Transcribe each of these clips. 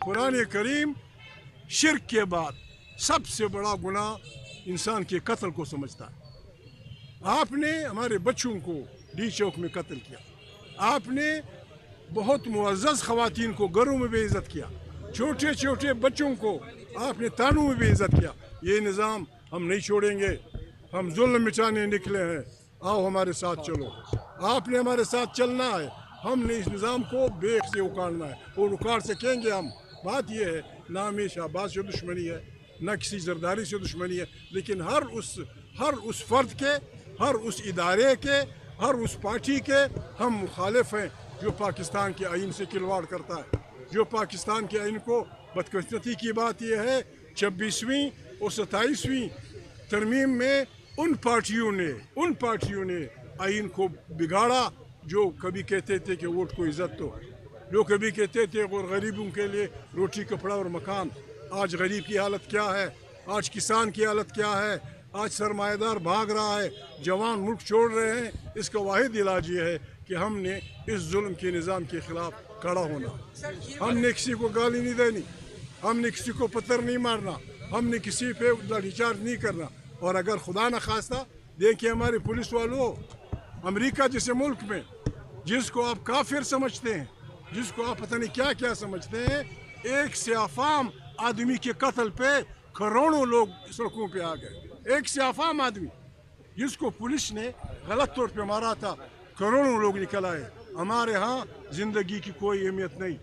कुरान करीम शिर्क के बाद सबसे बड़ा गुनाह इंसान के कत्ल को समझता है। आपने हमारे बच्चों को डी चौक में कत्ल किया, आपने बहुत मुअज़्ज़ज़ ख़वातीन को घरों में बेइज्जत किया, छोटे छोटे बच्चों को आपने तानों में बेइज्जत किया। ये निज़ाम हम नहीं छोड़ेंगे, हम जुल्म मिटाने निकले हैं, आओ हमारे साथ चलो। आपने हमारे साथ चलना है, हमने इस निज़ाम को बेख से उखाड़ना है और उखाड़ सकेंगे हम। बात यह है ना हमें शहबाज से दुश्मनी है, न किसी जरदारी से दुश्मनी है, लेकिन हर उस फ़र्द के, हर उस इदारे के, हर उस पार्टी के हम मुखालिफ हैं जो पाकिस्तान के आइन से खिलवाड़ करता है, जो पाकिस्तान के आइन को। बदकिस्मती की बात यह है 26वीं और 27वीं तरमीम में उन पार्टियों ने आइन को बिगाड़ा जो कभी कहते थे कि वोट को इज़्ज़त दो, जो कभी कहते थे और गरीबों के लिए रोटी कपड़ा और मकान। आज गरीब की हालत क्या है, आज किसान की हालत क्या है, आज सरमाएदार भाग रहा है, जवान मुल्क छोड़ रहे हैं। इसका वाहिद इलाज ये है कि हमने इस जुल्म के निज़ाम के ख़िलाफ़ खड़ा होना। हमने किसी को गाली नहीं देनी, हमने किसी को पत्थर नहीं मारना, हमने किसी पे लाठीचार्ज नहीं करना। और अगर खुदा न खास्ता देखिए हमारे पुलिस वालों, अमेरिका जैसे मुल्क में जिसको आप काफिर समझते हैं, जिसको आप पता नहीं क्या क्या समझते हैं, एक सियाफाम आदमी के कत्ल पे करोड़ों लोग सड़कों पे आ गए। एक सियाफाम आदमी जिसको पुलिस ने गलत तौर पे मारा था, करोड़ों लोग निकल आए। हमारे यहाँ ज़िंदगी की कोई अहमियत नहीं,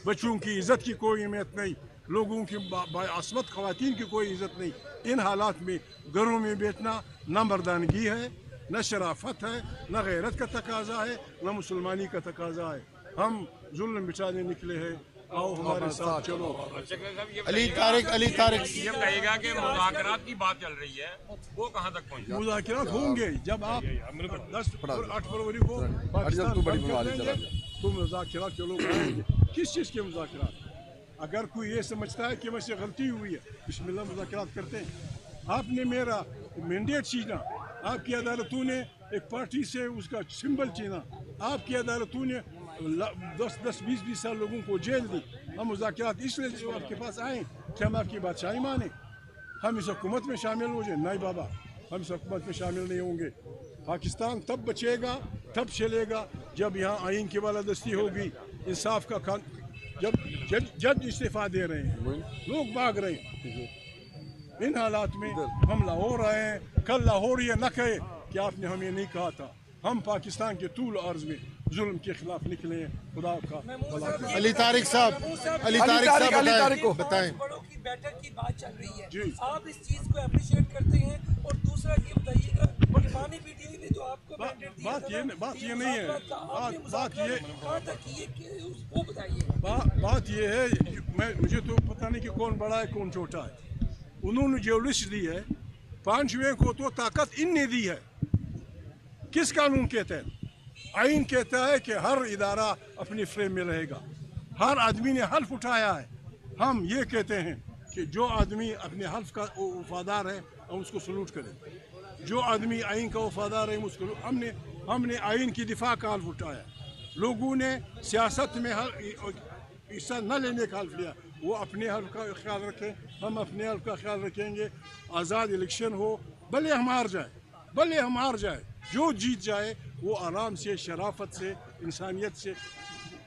बच्चों की इज़्ज़त की कोई अहमियत नहीं, लोगों की बाअस्मत ख़वातीन की कोई इज़्ज़त नहीं। इन हालात में घरों में बैठना न मर्दानगी है, न शराफत है, न गैरत का तकाजा है, न मुसलमानी का तकाजा है। हम जुल्म मिटाने निकले हैं, आओ हमारे साथ चलो। अली तारिक ये कहेगा कि मुज़ाकरात की बात चल रही है, वो कहाँ तक पहुँची? मुज़ाकरात होंगे जब आप 10 और 8 फरवरी को पाकिस्तान बंद कर देंगे तो मुज़ाकरात के लोग आएंगे। किस चीज़ के मुज़ाकरात? अगर कोई ये समझता है कि मुझसे गलती हुई है, बिस्मिल्लाह मुज़ाकरात करते हैं। आपने मेरा मैंडेट छीना, आपकी अदालतों ने एक पार्टी से उसका सिंबल छीना, आपकी अदालतों ने 10-20 साल लोगों को जेल दी। हम मुज़ाकरात इसलिए जो आपके पास आए कि हम आपकी बादशाही माने, हम इस हुकूमत में शामिल हो जाए। नहीं बाबा, हम इस हुकूमत में शामिल नहीं होंगे। पाकिस्तान तब बचेगा, तब चलेगा जब यहाँ आइन की बालादस्ती होगी, इंसाफ का जब जज इस्तीफा दे रहे हैं, लोग भाग रहे हैं। इन हालात में हम लाहौर आए हैं, कल लाहौर ये न कहे कि आपने हमें नहीं कहा था। हम पाकिस्तान के तूल अर्ज में जुल्म के खिलाफ निकले हैं। खुदा का भला करे। अली तारिक साहब को बताएं। बड़ों की बैठक की बात चल रही है, जी। आप इस चीज को अप्रिशिएट करते हैं? और दूसरा ये बताइएगा, पाकिस्तानी मीडिया ने जो आपको मैंडेट दिया था, बात ये नहीं है, बात ये है, मुझे तो पता नहीं कि कौन बड़ा है कौन छोटा है। उन्होंने जो लिस्ट दी है 5वें को तो ताकत इनने दी है। किस कानून के तहत? आइन कहता है कि हर इदारा अपनी फ्रेम में रहेगा, हर आदमी ने हल्फ उठाया है। हम ये कहते हैं कि जो आदमी अपने हल्फ का वफादार है हम उसको सलूट करें, जो आदमी आइन का वफादार है उसको। हमने आइन की दिफा का हल्फ उठाया, लोगों ने सियासत में हिस्सा न लेने का हल्फ लिया। वो अपने हल्फ का ख्याल रखें, हम अपने हल्फ का ख्याल रखेंगे। आज़ाद इलेक्शन हो, भले हम हार जाए, जो जीत जाए वो आराम से, शराफत से, इंसानियत से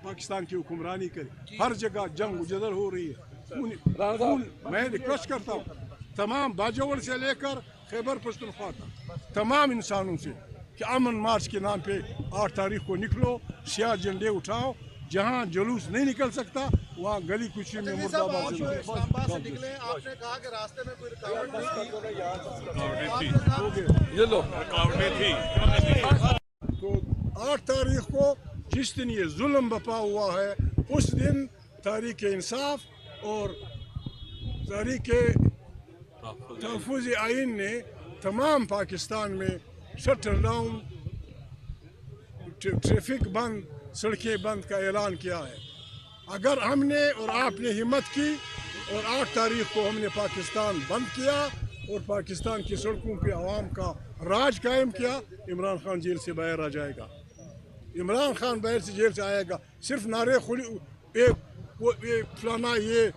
पाकिस्तान की हुक्मरानी करे। हर जगह जंग जदल हो रही है। मैं रिक्वेस्ट करता हूँ तमाम बाजोवर से लेकर खैबर पख्तूनख्वा तक तमाम इंसानों से कि अमन मार्च के नाम पे 8 तारीख को निकलो, सियाह झंडे उठाओ। जहाँ जुलूस नहीं निकल सकता वहाँ गली कुची में मुर्दाबाद से निकले। आपने कहा कि रास्ते में कोई रुकावट थी। तो 8 तारीख को जिस दिन ये जुल्म बपा हुआ है, उस दिन तहरीक इंसाफ और तहरीक तहफ़्फ़ुज़ आइन ने तमाम पाकिस्तान में शटर डाउन, ट्रैफिक बंद, सड़कें बंद का ऐलान किया है। अगर हमने और आपने हिम्मत की और 8 तारीख को हमने पाकिस्तान बंद किया और पाकिस्तान की सड़कों पे आवाम का राज कायम किया, इमरान खान जेल से बाहर आ जाएगा। इमरान खान बाहर से जेल से आएगा, सिर्फ नारे खुली वो ये फलाना ये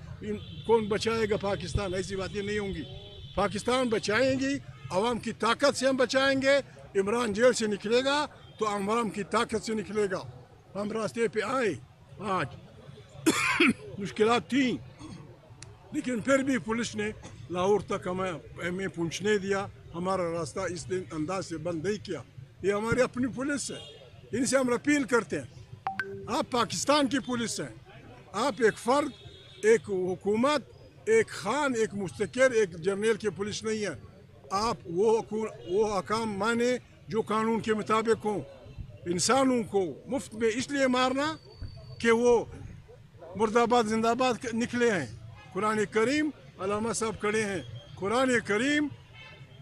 कौन बचाएगा पाकिस्तान, ऐसी बातें नहीं होंगी। पाकिस्तान बचाएंगी, आवाम की ताकत से हम बचाएंगे। इमरान जेल से निकलेगा तो आवाम की ताकत से निकलेगा। हम रास्ते पे आए, आज मुश्किलात थी, लेकिन फिर भी पुलिस ने लाहौर तक हमें पहुँचने दिया। हमारा रास्ता इस दिन अंदाज से बंद नहीं किया। ये हमारी अपनी पुलिस है, इनसे हम अपील करते हैं। आप पाकिस्तान की पुलिस हैं, आप एक फ़र्द, एक हुकूमत, एक खान, एक मुस्तकिर, एक जर्नल की पुलिस नहीं है। आप वो अहकाम माने जो कानून के मुताबिक हों। इंसानों को मुफ्त में इसलिए मारना कि वो मुर्दाबाद जिंदाबाद निकले हैं। कुरान करीम, अल्लामा साहब खड़े हैं, कुरान करीम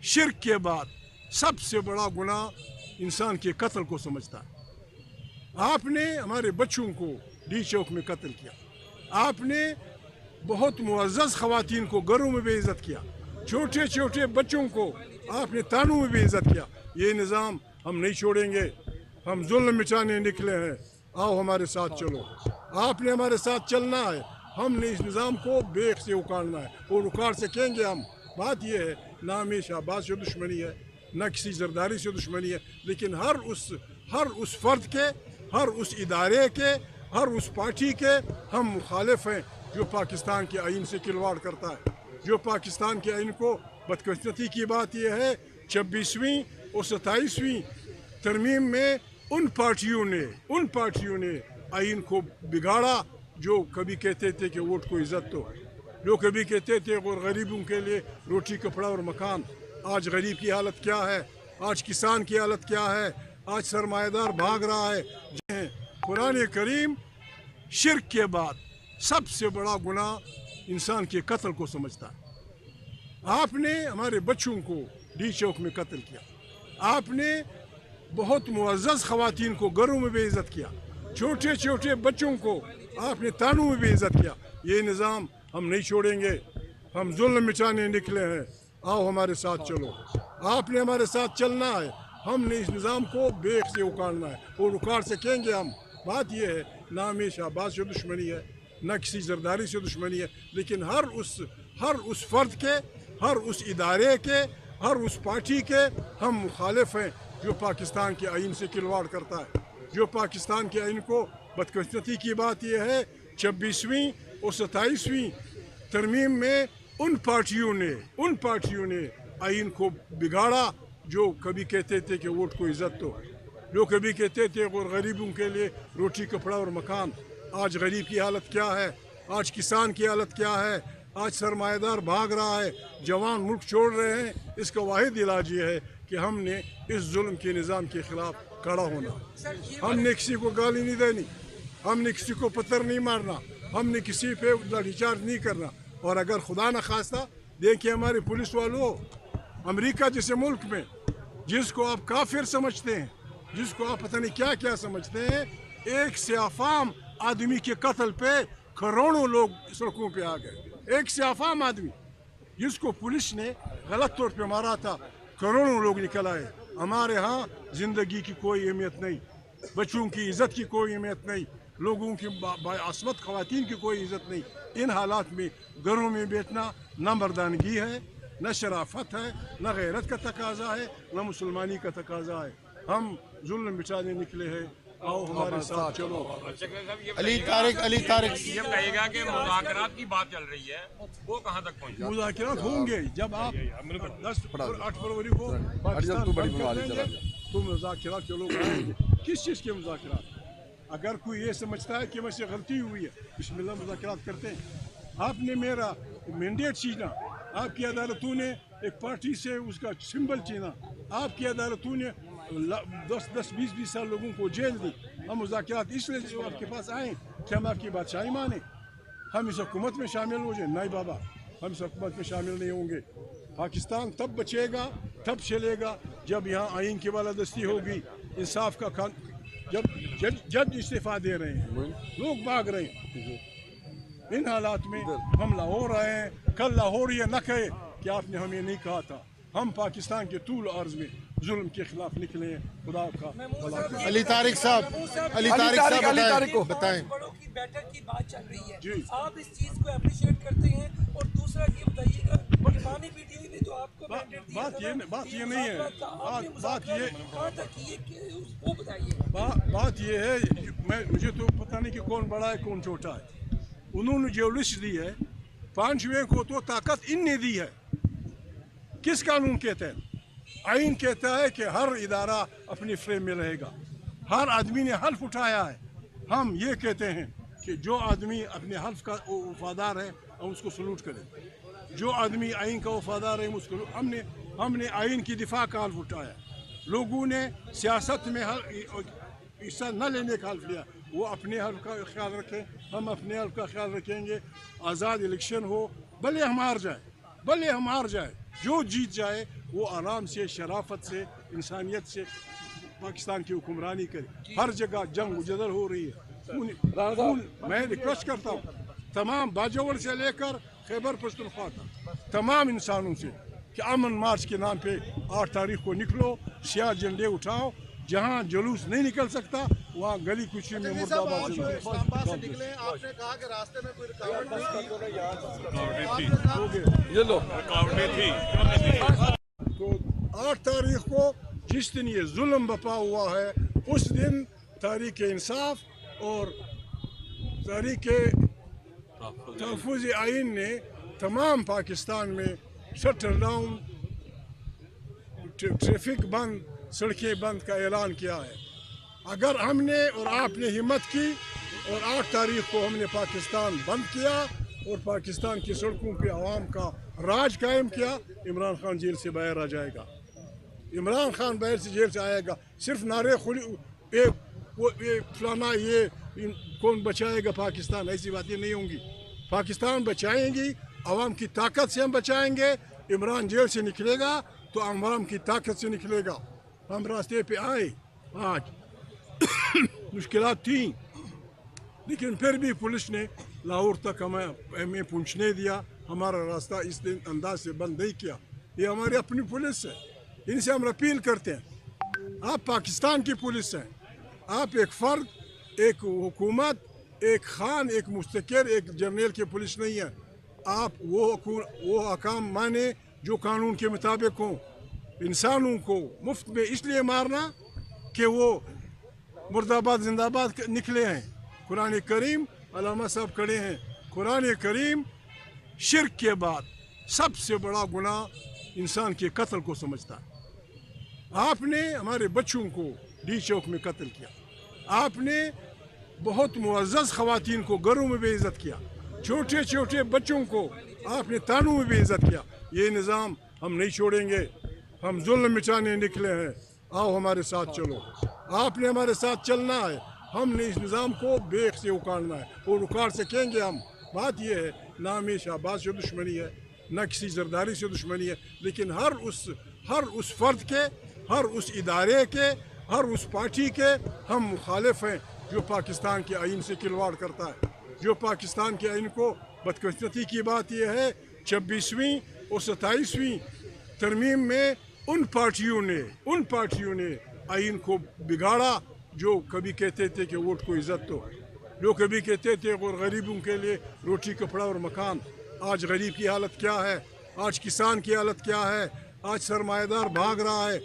शिर्क के बाद सबसे बड़ा गुनाह इंसान के कत्ल को समझता है। आपने हमारे बच्चों को डी चौक में कत्ल किया, आपने बहुत मुअज़्ज़ज़ ख़वातीन को घरों में बेइज्जत किया, छोटे छोटे बच्चों को आपने तानों में बेइज्जत किया। ये निज़ाम हम नहीं छोड़ेंगे, हम जुल्म मिटाने निकले हैं। आओ हमारे साथ चलो, आपने हमारे साथ चलना है। हमने इस निज़ाम को बेख से उखाड़ना है और उखाड़ सकेंगे हम। बात यह है, ना हमें शहबाज से दुश्मनी है, ना किसी जरदारी से दुश्मनी है, लेकिन हर उस फ़र्द के, हर उस इदारे के, हर उस पार्टी के हम मुखालिफ हैं जो पाकिस्तान के आइन से खिलवाड़ करता है। जो पाकिस्तान के आइन को, बदकिस्मती की बात यह है 26वीं और 27वीं तरमीम में उन पार्टियों ने आइन को बिगाड़ा जो कभी कहते थे कि वोट को इज़्ज़त दो, जो कभी कहते थे और गरीबों के लिए रोटी कपड़ा और मकान। आज गरीब की हालत क्या है, आज किसान की हालत क्या है, आज सरमाएदार भाग रहा है। कुरान करीम शिर्क के बाद सबसे बड़ा गुनाह इंसान के कत्ल को समझता है। आपने हमारे बच्चों को डी चौक में कत्ल किया, आपने बहुत मुअज़्ज़ज़ ख़वातीन को घरों में बेइज्जत किया, छोटे छोटे बच्चों को आपने तानों में बेइज्जत किया। ये निज़ाम हम नहीं छोड़ेंगे, हम जुल्म मिटाने निकले हैं। आओ हमारे साथ चलो, आपने हमारे साथ चलना है। हमने इस निज़ाम को बेख से उखाड़ना है और उखाड़ सकेंगे हम। बात यह है, ना हमें शहबाज से दुश्मनी है, ना किसी जरदारी से दुश्मनी है, लेकिन हर उस फ़र्द के, हर उस इदारे के, हर उस पार्टी के हम मुखालिफ हैं जो पाकिस्तान के आइन से खिलवाड़ करता है। जो पाकिस्तान के आइन को, बदकिस्मती की बात यह है 26वीं और 27वीं तरमीम में उन पार्टियों ने आइन को बिगाड़ा जो कभी कहते थे कि वोट को इज़्ज़त दो, जो कभी कहते थे और गरीबों के लिए रोटी कपड़ा और मकान। आज गरीब की हालत क्या है, आज किसान की हालत क्या है, आज सरमाएदार भाग रहा है, जवान मुल्क छोड़ रहे हैं। इसका वाहिद इलाज ये है कि हमने इस जुल्म के निज़ाम के ख़िलाफ़ खड़ा होना। हमने किसी को गाली नहीं देनी, हमने किसी को पत्थर नहीं मारना, हमने किसी पे लाठीचार्ज नहीं करना। और अगर खुदा न खास्ता, देखिए हमारे पुलिस वालों, अमेरिका जैसे मुल्क में जिसको आप काफिर समझते हैं, जिसको आप पता नहीं क्या क्या समझते हैं, एक सियाफाम आदमी के कत्ल पे करोड़ों लोग सड़कों पे आ गए। एक सियाफाम आदमी जिसको पुलिस ने गलत तौर पे मारा था, करोड़ों लोग निकल आए। हमारे यहाँ ज़िंदगी की कोई अहमियत नहीं, बच्चों की इज़्ज़त की कोई अहमियत नहीं, लोगों की बाअस्मत ख़वातीन की कोई इज़्ज़त नहीं। इन हालात में घरों में बैठना न मर्दानगी है, न शराफत है, न गैरत का तकाजा है, न मुसलमानी का तकाजा है। हम जुल्म मिटाने निकले हैं, आओ हमारे साथ चलो। अली तारिक ये कहेगा कि मुज़ाकरात की बात चल रही है, वो कहाँ तक पहुँची? मुज़ाकरात होंगे जब आप 10 और 8 फरवरी को पाकिस्तान बंद कर देंगे तो मुज़ाकरात के लोग आएंगे। किस चीज़ के मुज़ाकरात? अगर कोई ये समझता है कि मुझसे गलती हुई है, बिस्मिल्लाह मुज़ाकरात करते हैं। आपने मेरा मैंडेट छीना, आपकी अदालतों ने एक पार्टी से उसका सिंबल छीना, आपकी अदालतों ने 10-20 साल लोगों को जेल दी। हम मुज़ाकरात इसलिए जो आपके पास आए कि हम आपकी बादशाही माने, हम इस हुकूमत में शामिल हो जाए। नहीं बाबा, हम इस हुकूमत में शामिल नहीं होंगे। पाकिस्तान तब बचेगा, तब चलेगा जब यहाँ आइन की बालादस्ती होगी, इंसाफ का जब जज इस्तीफा दे रहे हैं, लोग भाग रहे हैं। इन हालात में हम लाहौर आए हैं। कल लाहौर ये न कहे कि आपने हमें नहीं कहा था। हम पाकिस्तान के तूल अर्ज में जुल्म के खिलाफ निकले हैं। खुदा का भला करे। अली तारिक साहब को बताएं। बैठक की बात चल रही है, जी। आप इस चीज को अप्रिशिएट करते हैं? और दूसरा ये बताइएगा कि पानी पीटीआई ने जो आपको मैंडेट दिया था ना, बात ये नहीं है। बात ये कहाँ तक ये वो बताइए। बात ये है, मुझे तो पता नहीं कि कौन बड़ा है कौन छोटा है। उन्होंने जो लिस्ट दी है 5वें को तो ताकत इनने दी है। किस कानून के तहत? आइन कहता है कि हर इदारा अपनी फ्रेम में रहेगा। हर आदमी ने हल्फ उठाया है। हम ये कहते हैं कि जो आदमी अपने हल्फ का वफादार है हम उसको सलूट करें। जो आदमी आइन का वफादार है उसको हमने आइन की दिफा का हल्फ उठाया। लोगों ने सियासत में हिस्सा न लेने का हल्फ लिया। वो अपने हल्फ का ख्याल रखें, हम अपने हल्फ का ख्याल रखेंगे। आज़ाद इलेक्शन हो, भले हम हार जाए, जो जीत जाए वो आराम से, शराफत से, इंसानियत से पाकिस्तान की हुक्मरानी करे। हर जगह जंग जदल हो रही है। मैं रिक्वेस्ट करता हूँ तमाम बाजोड़ से लेकर खैबर पख्तूनख्वा तक तमाम इंसानों से कि अमन मार्च के नाम पे 8 तारीख को निकलो, सियाह झंडे उठाओ। जहाँ जुलूस नहीं निकल सकता वहाँ गली कुची में मुर्दाबाद। इस्लामाबाद से निकले, आपने कहा कि रास्ते में कोई रुकावट नहीं थी। तो 8 तारीख को जिस दिन ये जुल्म बपा हुआ है उस दिन तहरीक इंसाफ और तहरीक तहफ़्फ़ुज़ आइन ने तमाम पाकिस्तान में शटर डाउन, ट्रैफिक बंद, सड़कें बंद का ऐलान किया है। अगर हमने और आपने हिम्मत की और 8 तारीख को हमने पाकिस्तान बंद किया और पाकिस्तान की सड़कों पे आवाम का राज कायम किया, इमरान खान जेल से बाहर आ जाएगा। इमरान खान बाहर से जेल से आएगा। सिर्फ नारे फलाना ये कौन बचाएगा पाकिस्तान, ऐसी बातें नहीं होंगी। पाकिस्तान बचाएंगी, आवाम की ताकत से हम बचाएंगे। इमरान जेल से निकलेगा तो आवाम की ताकत से निकलेगा। हम रास्ते पे आए, आज मुश्किलात थी, लेकिन फिर भी पुलिस ने लाहौर तक हमें पहुँचने दिया। हमारा रास्ता इस दिन अंदाज से बंद नहीं किया। ये हमारी अपनी पुलिस है, इनसे हम अपील करते हैं। आप पाकिस्तान की पुलिस हैं, आप एक फ़र्द, एक हुकूमत, एक खान, एक मुस्तकिर, एक जर्नल की पुलिस नहीं है। आप वो अहकाम माने जो कानून के मुताबिक हों। इंसानों को मुफ्त में इसलिए मारना कि वो मुर्दाबाद जिंदाबाद निकले हैं। कुरान करीम, अल्लामा साहब खड़े हैं, कुरान करीम शिर्क के बाद सबसे बड़ा गुनाह इंसान के कत्ल को समझता है। आपने हमारे बच्चों को डी चौक में कत्ल किया। आपने बहुत मुअज़्ज़ज़ ख़वातीन को घरों में बेइज्जत किया। छोटे छोटे बच्चों को आपने तानों में बेइज्जत किया। ये निज़ाम हम नहीं छोड़ेंगे। हम जुल्म मिटाने निकले हैं, आओ हमारे साथ चलो। आपने हमारे साथ चलना है। हमने इस निज़ाम को बेख से उखाड़ना है और उखाड़ सकेंगे हम। बात यह है, ना हमें शहबाज से दुश्मनी है, ना किसी जरदारी से दुश्मनी है, लेकिन हर उस फ़र्द के, हर उस इदारे के, हर उस पार्टी के हम मुखालिफ हैं जो पाकिस्तान के आइन से खिलवाड़ करता है। जो पाकिस्तान के आइन को, बदकिस्मती की बात यह है 26वीं और 27वीं तरमीम में उन पार्टियों ने आइन को बिगाड़ा जो कभी कहते थे कि वोट को इज़्ज़त दो, जो कभी कहते थे और गरीबों के लिए रोटी, कपड़ा और मकान। आज गरीब की हालत क्या है, आज किसान की हालत क्या है, आज सरमाएदार भाग रहा है।